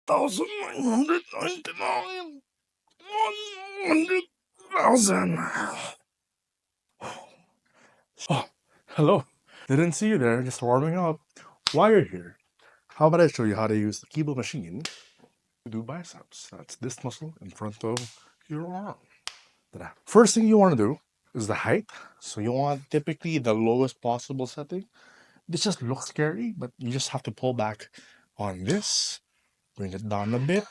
1,999, 100,000. Oh, hello. Didn't see you there, just warming up. While you're here, how about I show you how to use the cable machine to do biceps? That's this muscle in front of your arm. Ta-da. First thing you want to do is the height. So you want typically the lowest possible setting. This just looks scary, but you just have to pull back on this, bring it down a bit,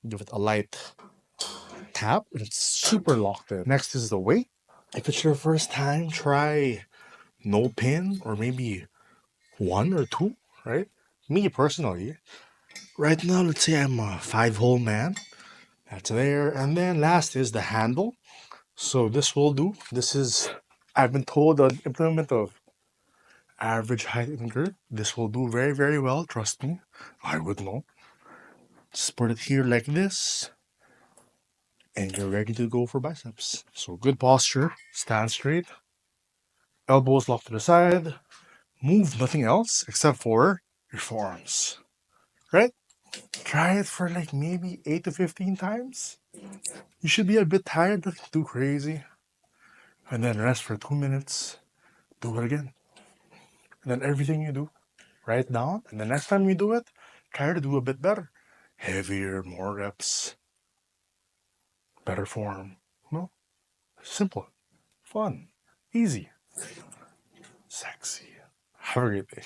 give it a light tap, and it's super locked in. Next is the weight. If it's your first time, try no pin or maybe one or two, right? Me personally, right now, let's say I'm a 5 hole man. That's there. And then last is the handle. So this will do. This is, I've been told, an implement of average height and girth. This will do very, very well. Trust me. I would know. Just put it here like this. And you're ready to go for biceps. So good posture. Stand straight. Elbows locked to the side. Move nothing else except for your forearms. Right? Try it for like maybe 8 to 15 times. You should be a bit tired, nothing too crazy. And then rest for 2 minutes. Do it again. And then everything you do, write down. And the next time you do it, try to do a bit better. Heavier, more reps, better form. No? Simple, fun, easy, sexy. Have a great day.